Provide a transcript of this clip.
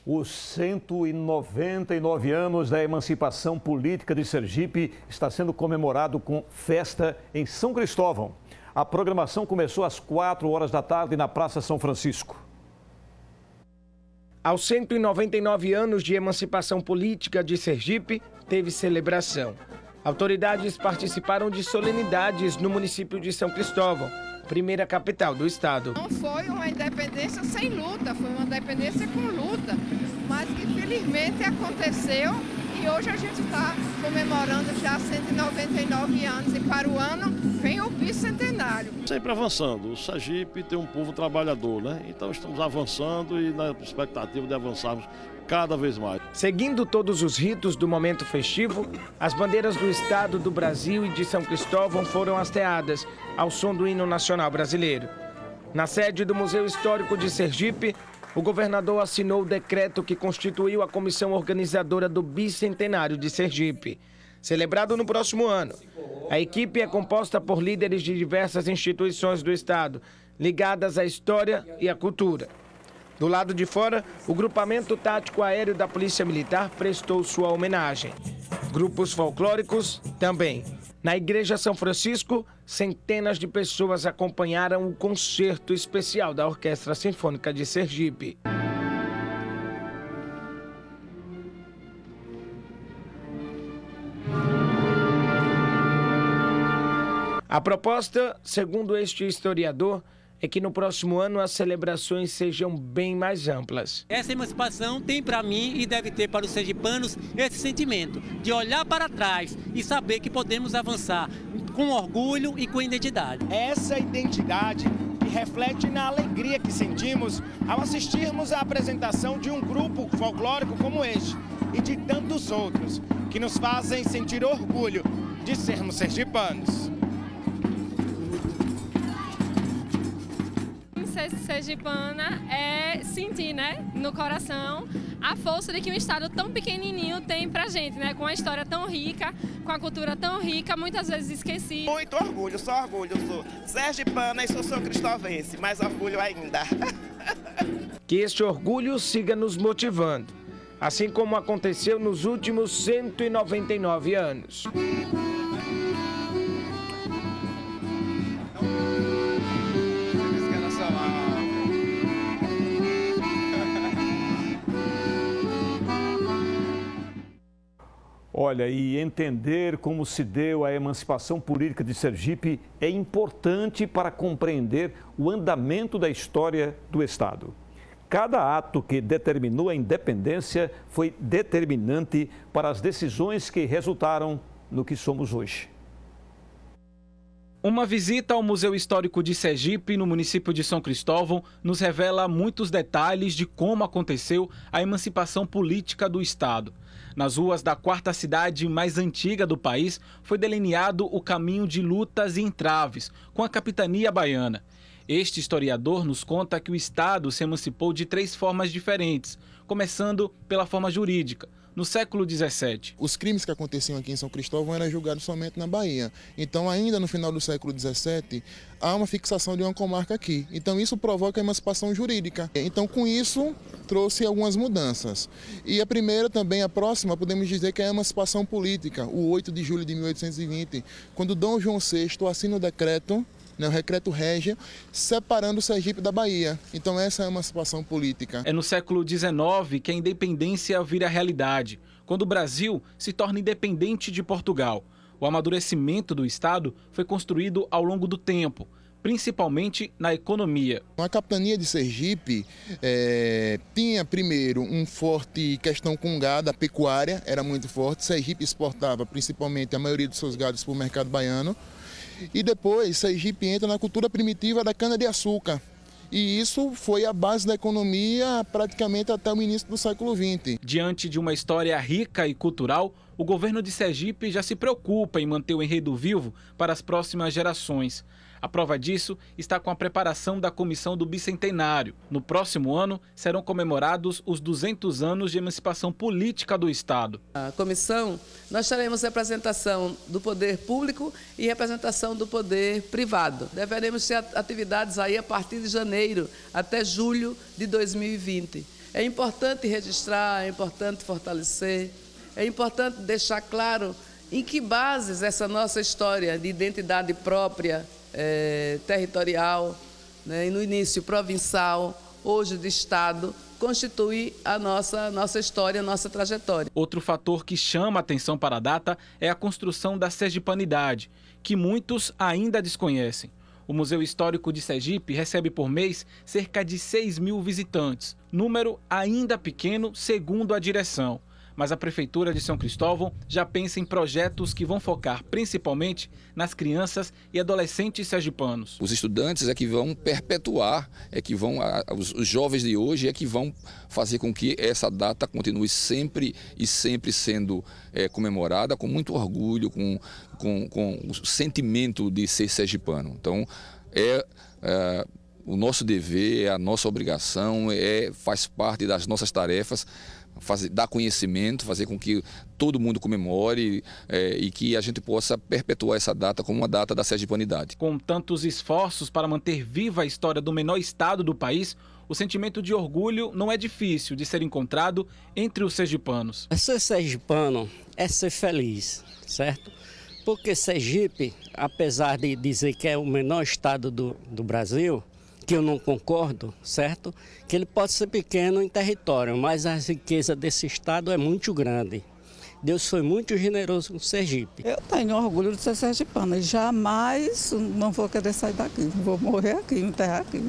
Os 199 anos da emancipação política de Sergipe está sendo comemorado com festa em São Cristóvão. A programação começou às 4 horas da tarde na Praça São Francisco. Aos 199 anos de emancipação política de Sergipe, teve celebração. Autoridades participaram de solenidades no município de São Cristóvão, primeira capital do estado. Não foi uma independência sem luta, foi uma independência com luta, mas que felizmente aconteceu e hoje a gente está comemorando já 199 anos e para o ano vem o bicentenário. Sempre avançando, o Sergipe tem um povo trabalhador, né? Então estamos avançando e na expectativa de avançarmos cada vez mais. Seguindo todos os ritos do momento festivo, as bandeiras do estado, do Brasil e de São Cristóvão foram hasteadas ao som do hino nacional brasileiro. Na sede do Museu Histórico de Sergipe, o governador assinou o decreto que constituiu a comissão organizadora do Bicentenário de Sergipe. Celebrado no próximo ano, a equipe é composta por líderes de diversas instituições do estado, ligadas à história e à cultura. Do lado de fora, o Grupamento Tático Aéreo da Polícia Militar prestou sua homenagem. Grupos folclóricos também. Na Igreja São Francisco, centenas de pessoas acompanharam o concerto especial da Orquestra Sinfônica de Sergipe. A proposta, segundo este historiador, é que no próximo ano as celebrações sejam bem mais amplas. Essa emancipação tem para mim e deve ter para os sergipanos esse sentimento de olhar para trás e saber que podemos avançar com orgulho e com identidade. Essa identidade que reflete na alegria que sentimos ao assistirmos à apresentação de um grupo folclórico como este e de tantos outros que nos fazem sentir orgulho de sermos sergipanos. Ser sergipana é sentir, né, no coração a força de que um estado tão pequenininho tem pra gente, né, com a história tão rica, com a cultura tão rica, muitas vezes esquecida. Muito orgulho, só orgulho, eu sou sergipana e sou cristovense, mais orgulho ainda. Que este orgulho siga nos motivando, assim como aconteceu nos últimos 199 anos. Olha, e entender como se deu a emancipação política de Sergipe é importante para compreender o andamento da história do estado. Cada ato que determinou a independência foi determinante para as decisões que resultaram no que somos hoje. Uma visita ao Museu Histórico de Sergipe, no município de São Cristóvão, nos revela muitos detalhes de como aconteceu a emancipação política do estado. Nas ruas da quarta cidade mais antiga do país, foi delineado o caminho de lutas e entraves com a capitania baiana. Este historiador nos conta que o estado se emancipou de 3 formas diferentes, começando pela forma jurídica. No século XVII. Os crimes que aconteciam aqui em São Cristóvão eram julgados somente na Bahia. Então, ainda no final do século XVII, há uma fixação de uma comarca aqui. Então, isso provoca a emancipação jurídica. Então, com isso, trouxe algumas mudanças. E a primeira também, a próxima, podemos dizer que é a emancipação política, o 8 de julho de 1820, quando Dom João VI assina o decreto, o Decreto Régio, separando o Sergipe da Bahia. Então essa é a emancipação política. É no século XIX que a independência vira realidade, quando o Brasil se torna independente de Portugal. O amadurecimento do estado foi construído ao longo do tempo, principalmente na economia. A capitania de Sergipe tinha primeiro um forte questão com gado, a pecuária era muito forte. Sergipe exportava principalmente a maioria dos seus gados para o mercado baiano. E depois Sergipe entra na cultura primitiva da cana-de-açúcar. E isso foi a base da economia praticamente até o início do século XX. Diante de uma história rica e cultural, o governo de Sergipe já se preocupa em manter o enredo vivo para as próximas gerações. A prova disso está com a preparação da Comissão do Bicentenário. No próximo ano, serão comemorados os 200 anos de emancipação política do estado. A comissão, nós teremos representação do poder público e representação do poder privado. Deveremos ter atividades aí a partir de janeiro até julho de 2020. É importante registrar, é importante fortalecer, é importante deixar claro em que bases essa nossa história de identidade própria, territorial, né, e no início provincial, hoje de Estado, constitui a nossa história, a nossa trajetória. Outro fator que chama a atenção para a data é a construção da sergipanidade, que muitos ainda desconhecem. O Museu Histórico de Sergipe recebe por mês cerca de 6.000 visitantes, número ainda pequeno segundo a direção. Mas a Prefeitura de São Cristóvão já pensa em projetos que vão focar principalmente nas crianças e adolescentes sergipanos. Os estudantes é que vão perpetuar, os jovens de hoje é que vão fazer com que essa data continue sempre sendo comemorada com muito orgulho, com o sentimento de ser sergipano. Então, o nosso dever, a nossa obrigação, faz parte das nossas tarefas, dar conhecimento, fazer com que todo mundo comemore e que a gente possa perpetuar essa data como uma data da sergipanidade. Com tantos esforços para manter viva a história do menor estado do país, o sentimento de orgulho não é difícil de ser encontrado entre os sergipanos. Ser sergipano é ser feliz, certo? Porque Sergipe, apesar de dizer que é o menor estado do Brasil, que eu não concordo, certo? Que ele pode ser pequeno em território, mas a riqueza desse estado é muito grande. Deus foi muito generoso com Sergipe. Eu tenho orgulho de ser sergipana e jamais não vou querer sair daqui. Vou morrer aqui, me enterrar aqui.